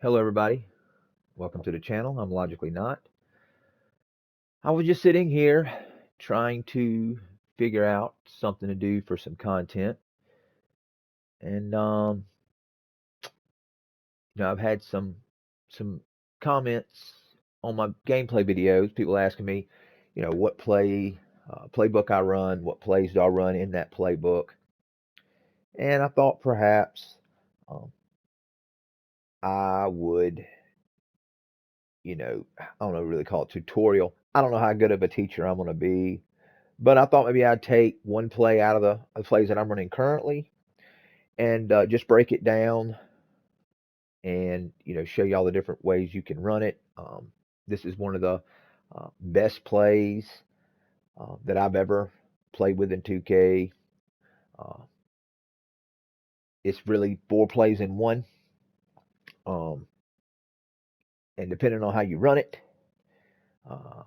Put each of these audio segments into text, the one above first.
Hello, everybody. Welcome to the channel. I'm Logically Not. I was just sitting here trying to figure out something to do for some content, and I've had some comments on my gameplay videos. People asking me, what playbook I run, what plays do I run in that playbook, and I thought perhaps um, I would, I don't know, really call it tutorial. I don't know how good of a teacher I'm going to be. But I thought maybe I'd take one play out of the plays that I'm running currently and just break it down and show you all the different ways you can run it. This is one of the best plays that I've ever played with in 2K. Uh, it's really four plays in one, um, and depending on how you run it, uh,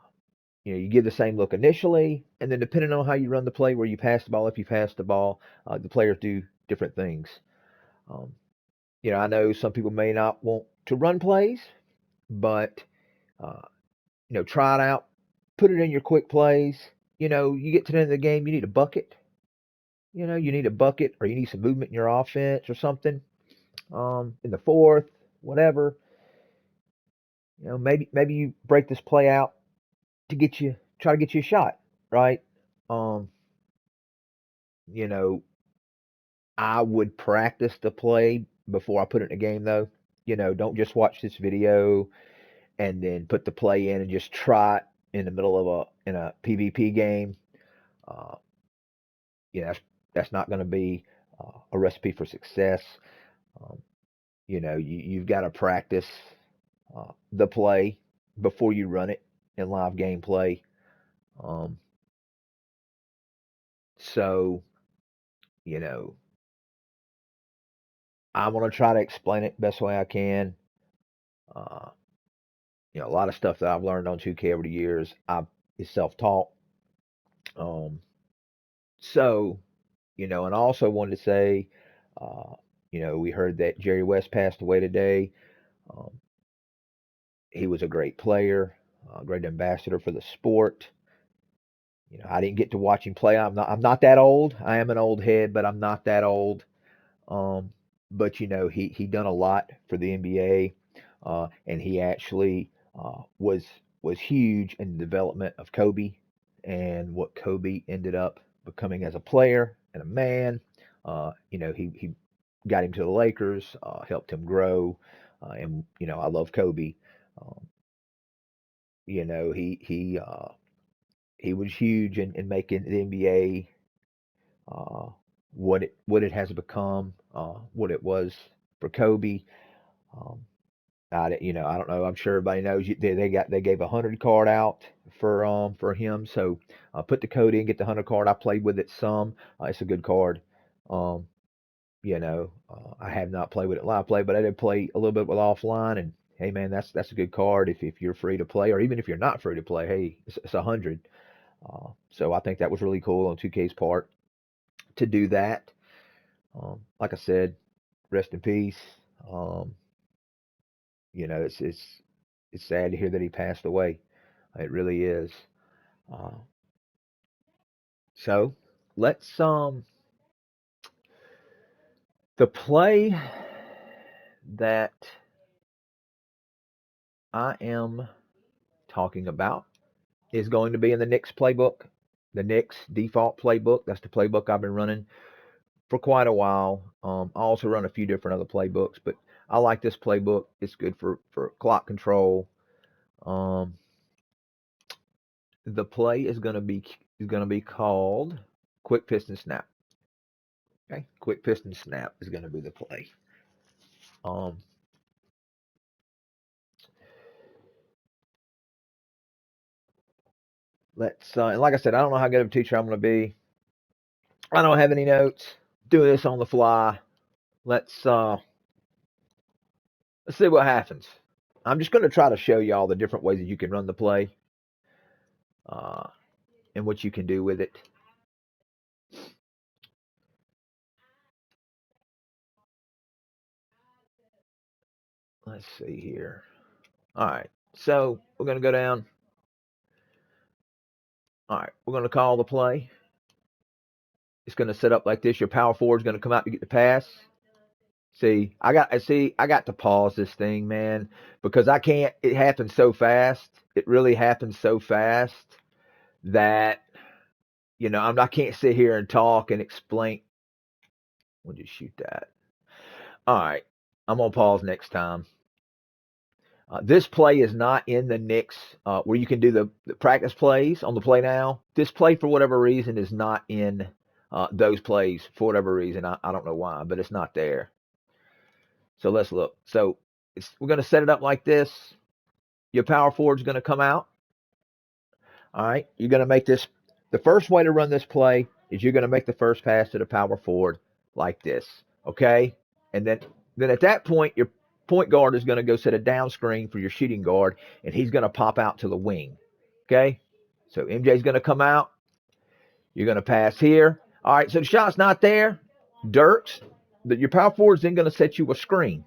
you give the same look initially, and then depending on how you run the play, where you pass the ball, if you pass the ball, the players do different things. Um, I know some people may not want to run plays, but uh, try it out. Put it in your quick plays. You get to the end of the game, you need a bucket. You need a bucket, or you need some movement in your offense or something. In the fourth, whatever. Maybe you break this play out to try to get you a shot, right? Um, you know, I would practice the play before I put it in a game, though. Don't just watch this video and then put the play in and just try it in the middle of a PvP game. Uh, that's not going to be a recipe for success. Um, you've got to practice the play before you run it in live gameplay. Um, so you know, I'm going to try to explain it best way I can. Uh, a lot of stuff that I've learned on 2K over the years, is self-taught. Um, so and I also wanted to say, uh, we heard that Jerry West passed away today. Um, he was a great player, a great ambassador for the sport. I didn't get to watch him play. I'm not that old. I am an old head, but I'm not that old. Um, but he done a lot for the NBA, and he actually was huge in the development of Kobe and what Kobe ended up becoming as a player and a man. He got him to the Lakers, helped him grow, and I love Kobe. Um, he was huge in making the NBA uh, what it has become, what it was for Kobe. Um, I don't know. I'm sure everybody knows they gave a 100 card out for him. So put the code in, get the 100 card. I played with it some. It's a good card. Um, I have not played with it live play, but I did play a little bit with offline. And hey, man, that's a good card if you're free to play, or even if you're not free to play. Hey, it's 100. So I think that was really cool on 2K's part to do that. Like I said, rest in peace. Um, it's sad to hear that he passed away. It really is. Uh, so let's the play that I am talking about is going to be in the Knicks playbook, the Knicks default playbook. That's the playbook I've been running for quite a while. I also run a few different other playbooks, but I like this playbook. It's good for clock control. Um, the play is going to be called quick piston snap. Okay, quick piston snap is going to be the play. Um, let's and like I said, I don't know how good of a teacher I'm going to be. I don't have any notes. Doing this on the fly. Let's uh, let's see what happens. I'm just going to try to show you all the different ways that you can run the play uh, and what you can do with it. Let's see here. All right. So we're going to go down. All right. We're going to call the play. It's going to set up like this. Your power forward is going to come out to get the pass. I got to pause this thing, man, because I can't. It happens so fast. It really happens so fast that I can't sit here and talk and explain. We'll just shoot that. All right. I'm gonna pause next time. This play is not in the Knicks where you can do the practice plays on the play now. This play, for whatever reason, is not in those plays for whatever reason. I don't know why, but it's not there. So let's look. So we're going to set it up like this. Your power forward's going to come out. All right. You're going to make this. The first way to run this play is you're going to make the first pass to the power forward like this. Okay. And then at that point, your point guard is going to go set a down screen for your shooting guard, and he's going to pop out to the wing. Okay. So MJ's going to come out. You're going to pass here. All right. So the shot's not there. Dirks, your power forward's then going to set you a screen.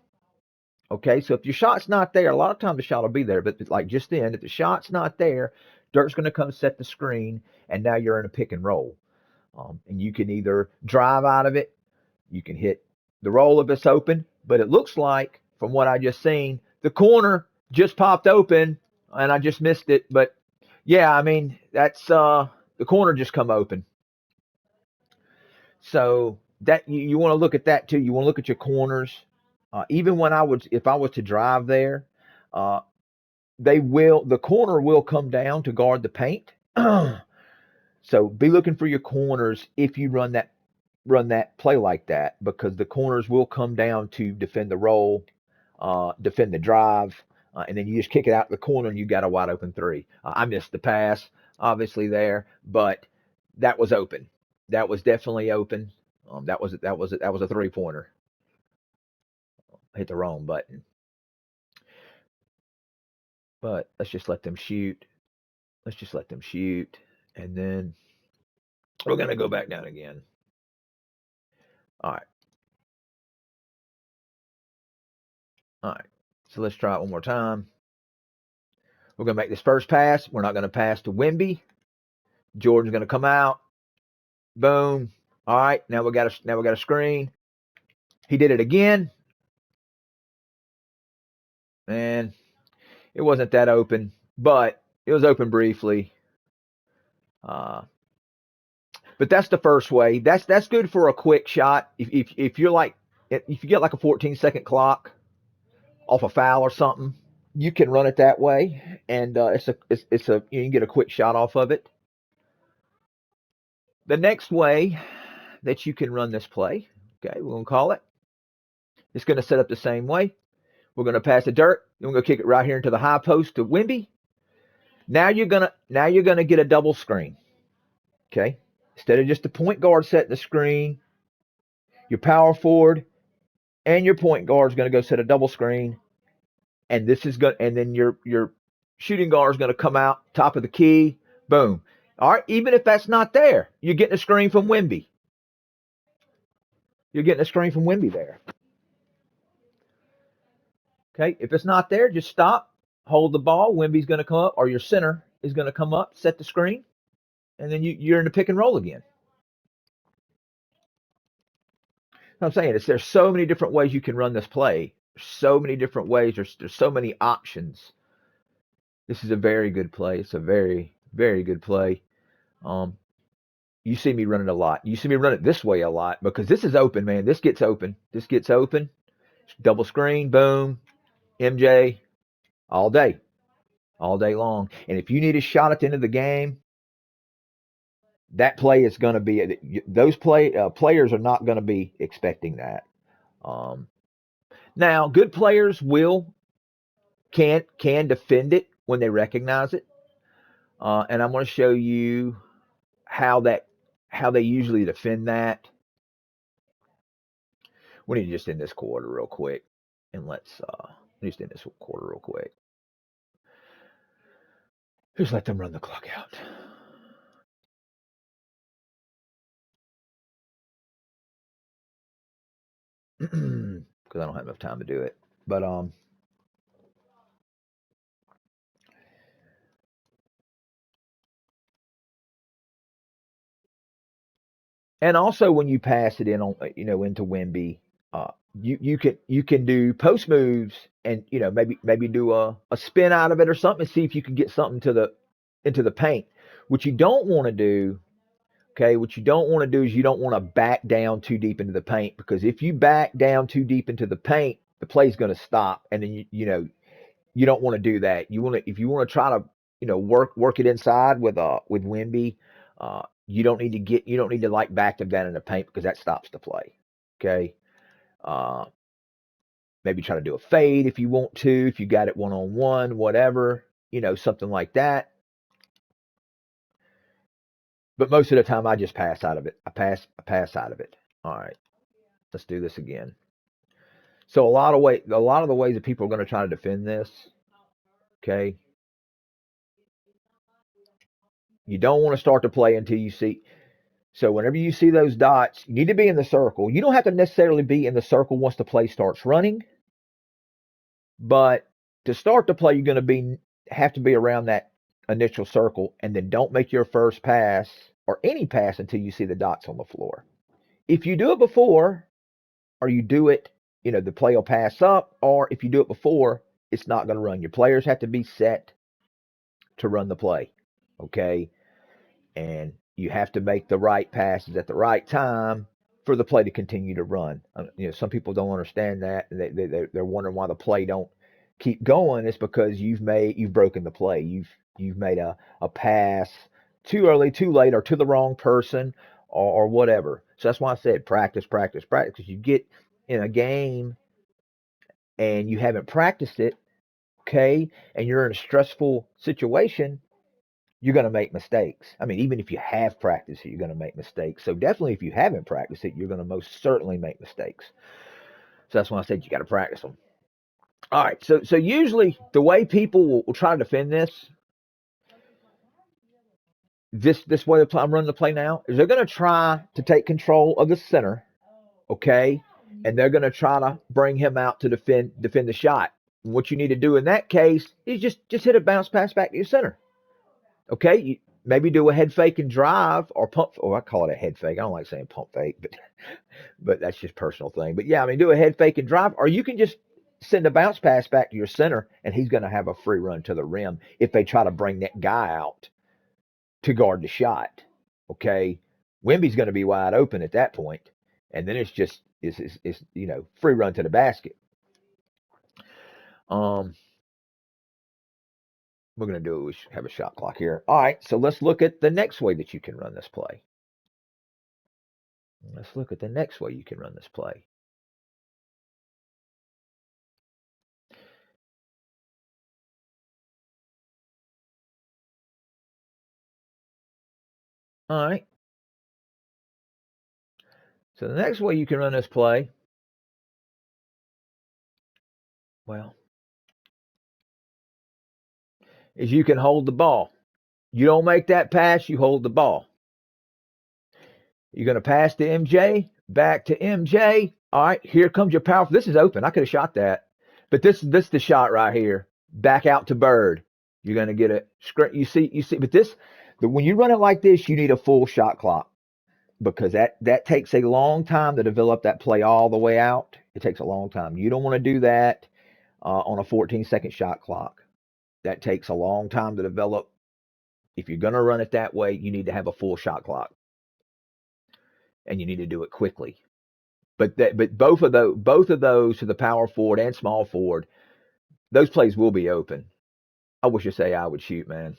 Okay, so if your shot's not there, a lot of times the shot will be there, but like just then, if the shot's not there, Dirk's going to come set the screen, and now you're in a pick and roll. And you can either drive out of it, you can hit the roll if it's open, but it looks like, from what I just seen, the corner just popped open, and I just missed it. But yeah, I mean, that's the corner just come open. So that you want to look at that too. You want to look at your corners. Even when if I was to drive there, uh, the corner will come down to guard the paint. So be looking for your corners if you run that play like that, because the corners will come down to defend the roll, defend the drive, and then you just kick it out the corner and you got a wide open three. I missed the pass, obviously there, but that was open. That was definitely open. That was a 3-pointer. Hit the wrong button, but let's just let them shoot. Let's just let them shoot, and then we're gonna go back down again. All right, all right. So let's try it one more time. We're gonna make this first pass. We're not gonna pass to Wimby. Jordan's gonna come out. Boom. All right. Now we got a screen. He did it again, and it wasn't that open, but it was open briefly. Uh, but that's the first way. That's good for a quick shot. If you're like if you get like a 14-second clock off a foul or something, you can run it that way, and it's a you can get a quick shot off of it. The next way that you can run this play, okay, we're gonna call it. It's gonna set up the same way. We're gonna pass the dirt. Then we're gonna kick it right here into the high post to Wimby. Now you're gonna get a double screen. Okay, instead of just the point guard setting the screen, your power forward and your point guard is gonna go set a double screen, and then your shooting guard is gonna come out top of the key. Boom. All right, even if that's not there, you're getting a screen from Wimby. You're getting a screen from Wimby there. Okay, if it's not there, just stop, hold the ball. Wimby's going to come up, or your center is going to come up, set the screen, and then you're in the pick and roll again. I'm saying there's so many different ways you can run this play. So many different ways. There's so many options. This is a very good play. It's a very very good play. Um, you see me run it a lot. You see me run it this way a lot because this is open, man. This gets open. This gets open. Double screen, boom, MJ, all day long. And if you need a shot at the end of the game, that play is going to be those players are not going to be expecting that. Um, Now, good players can defend it when they recognize it, and I'm going to show you how they usually defend that. We need to just end this quarter real quick, and let's just end this quarter real quick. Just let them run the clock out. Because I don't have enough time to do it. But And also when you pass it in on into Wimby, you can do post moves and maybe do a spin out of it or something and see if you can get something to the into the paint. What you don't want to do, okay, what you don't want to do is you don't want to back down too deep into the paint, because if you back down too deep into the paint, the play's going to stop, and then you don't want to do that. You want to, if you want to try to work it inside with Wimby, you don't need to like back them down in the paint, because that stops the play. Okay. Uh, Maybe try to do a fade if you want to, if you got it one on one, whatever, something like that. But most of the time, I just pass out of it. I pass out of it. All right, let's do this again. So a lot of the ways that people are going to try to defend this. Okay, you don't want to start to play until you see. So whenever you see those dots, you need to be in the circle. You don't have to necessarily be in the circle once the play starts running, but to start the play, you're going to be have to be around that initial circle, and then don't make your first pass or any pass until you see the dots on the floor. If you do it before, or you do it, the play will pass up, or if you do it before, it's not going to run. Your players have to be set to run the play, okay? And you have to make the right passes at the right time for the play to continue to run. Some people don't understand that, and they're wondering why the play don't keep going. It's because you've broken the play. You've made a pass too early, too late, or to the wrong person, or whatever. So that's why I said practice, practice, practice. Because you get in a game and you haven't practiced it, okay, and you're in a stressful situation, you're going to make mistakes. I mean, even if you have practiced it, you're going to make mistakes. So definitely, if you haven't practiced it, you're going to most certainly make mistakes. So that's why I said you got to practice them. All right. So usually the way people will try to defend this way I'm running the play now, is they're going to try to take control of the center, okay, and they're going to try to bring him out to defend the shot. And what you need to do in that case is just hit a bounce pass back to your center. Okay, maybe do a head fake and drive, or pump. Oh, I call it a head fake. I don't like saying pump fake, but that's just personal thing. But yeah, I mean, do a head fake and drive, or you can just send a bounce pass back to your center, and he's going to have a free run to the rim if they try to bring that guy out to guard the shot. Okay, Wimby's going to be wide open at that point, and then it's just it's free run to the basket. Um, we're going to do we have a shot clock here. All right, so let's look at the next way that you can run this play. Let's look at the next way you can run this play. All right. So the next way you can run this play, well, is you can hold the ball. You don't make that pass, you hold the ball. You're going to pass to MJ, back to MJ. All right, here comes your power. This is open. I could have shot that. But this is the shot right here. Back out to Bird. You're going to get a you see but when you run it like this, you need a full shot clock, because that takes a long time to develop that play all the way out. It takes a long time. You don't want to do that on a 14-second shot clock. That takes a long time to develop. If you're going to run it that way, you need to have a full shot clock, and you need to do it quickly. But both of those to the power forward and small forward, those plays will be open. I wish you say I would shoot, man.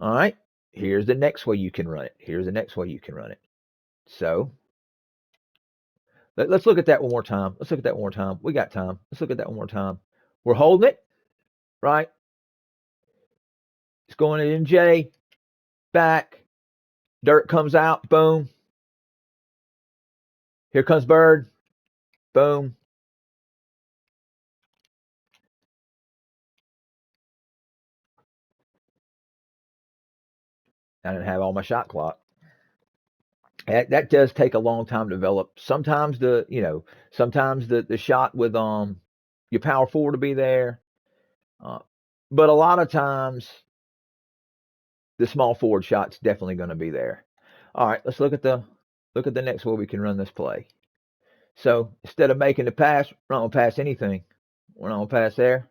All right. Here's the next way you can run it. Here's the next way you can run it. So let's look at that one more time. Let's look at that one more time. We got time. Let's look at that one more time. We're holding it, right? It's going to MJ, back. Dirt comes out, boom. Here comes Bird, boom. I didn't have all my shot clock. That does take a long time to develop. Sometimes the shot with your power forward to be there, uh, but a lot of times the small forward shot's definitely going to be there. All right, let's look at the next way we can run this play. So instead of making the pass, we're not going to pass anything. We're not going to pass there.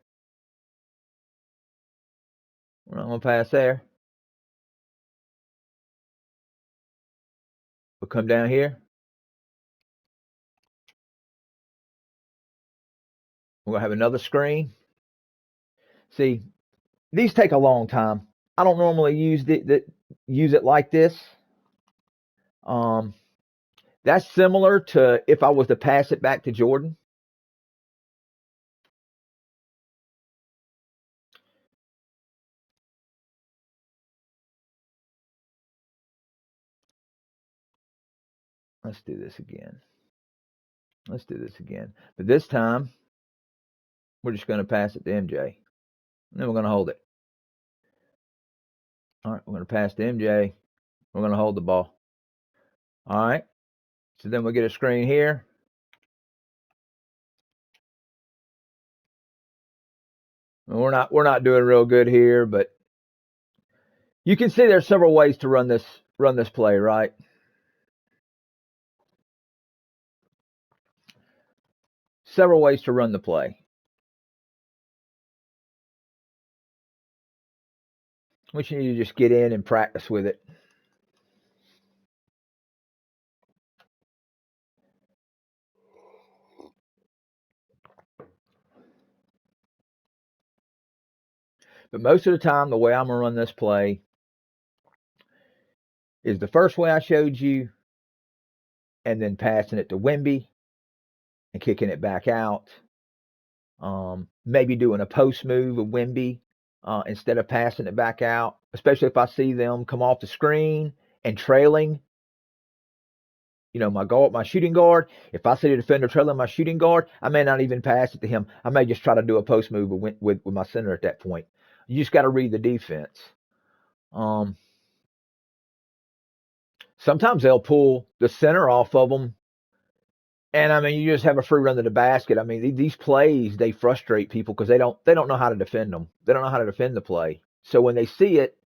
We're not going to pass there. We'll come down here. We're going to have another screen. See, these take a long time. I don't normally use it like this. That's similar to if I was to pass it back to Jordan. Let's do this again. Let's do this again. But this time, we're just going to pass it to MJ. And then we're going to hold it. All right, we're going to pass to MJ. We're going to hold the ball. All right. So then we'll get a screen here. We're not doing real good here, but you can see there's several ways to run this play, right? Several ways to run the play. Which you need to just get in and practice with it. But most of the time, the way I'm going to run this play is the first way I showed you, and then passing it to Wemby and kicking it back out. Maybe doing a post move with Wemby instead of passing it back out, especially if I see them come off the screen and trailing. My shooting guard. If I see the defender trailing my shooting guard, I may not even pass it to him. I may just try to do a post move with my center at that point. You just got to read the defense. Sometimes they'll pull the center off of them, and I mean, you just have a free run to the basket. I mean, these plays, they frustrate people because they don't know how to defend them. They don't know how to defend the play. So when they see it,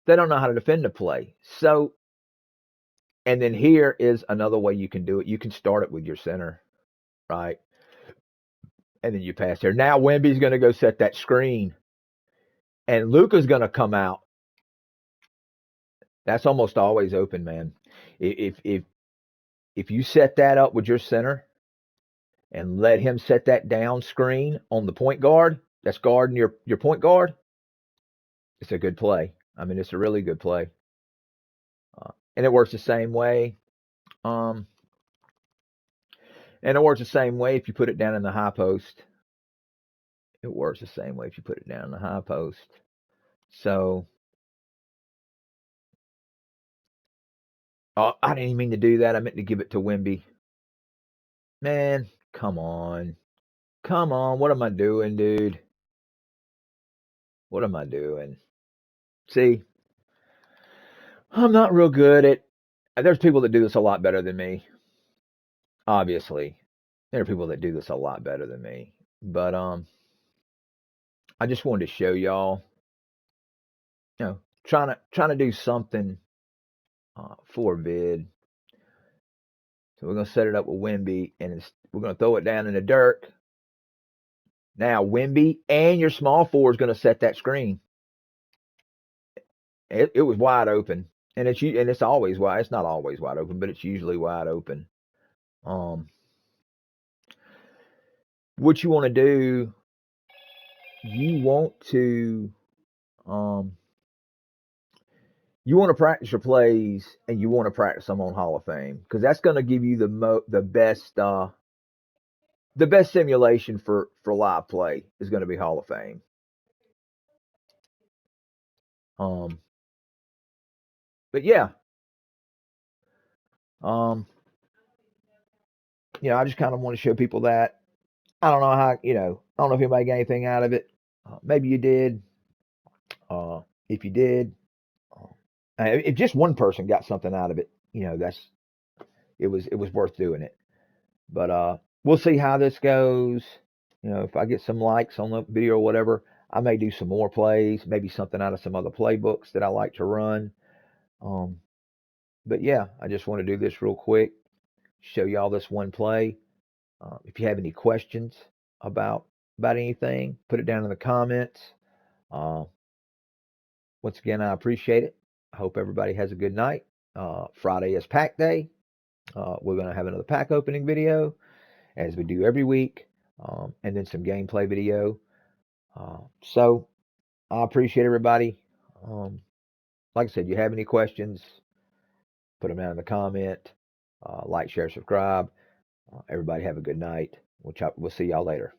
they don't know how to defend the play. So, and then here is another way you can do it. You can start it with your center, right? And then you pass there. Now Wemby's going to go set that screen, and Luka's going to come out. That's almost always open, man. If you set that up with your center and let him set that down screen on the point guard that's guarding your point guard, it's a good play. I mean, it's a really good play. And it works the same way. And it works the same way if you put it down in the high post. It works the same way if you put it down in the high post. So, I didn't even mean to do that. I meant to give it to Wemby. Man, come on. Come on. What am I doing, dude? What am I doing? See, I'm not real good at. There's people that do this a lot better than me. Obviously, there are people that do this a lot better than me. But I just wanted to show y'all, trying to do something for vid. So we're gonna set it up with Wemby, and we're gonna throw it down in the dirt. Now Wemby and your small forward is gonna set that screen. It was wide open, and it's always wide. It's not always wide open, but it's usually wide open. What you want to do, you want to practice your plays, and you want to practice them on Hall of Fame, because that's going to give you the best simulation for live play is going to be Hall of Fame. But yeah, I just kind of want to show people that. I don't know how, I don't know if anybody got anything out of it. Maybe you did. If you did, if just one person got something out of it, it was worth doing it. But we'll see how this goes. If I get some likes on the video or whatever, I may do some more plays, maybe something out of some other playbooks that I like to run. Um, but yeah, I just want to do this real quick, show y'all this one play. If you have any questions about anything, put it down in the comments. Uh, Once again, I appreciate it. I hope everybody has a good night. Friday is pack day. We're going to have another pack opening video as we do every week, and then some gameplay video. So I appreciate everybody. Like I said, you have any questions, put them down in the comment. Like, share, subscribe. Everybody have a good night. We'll see y'all later.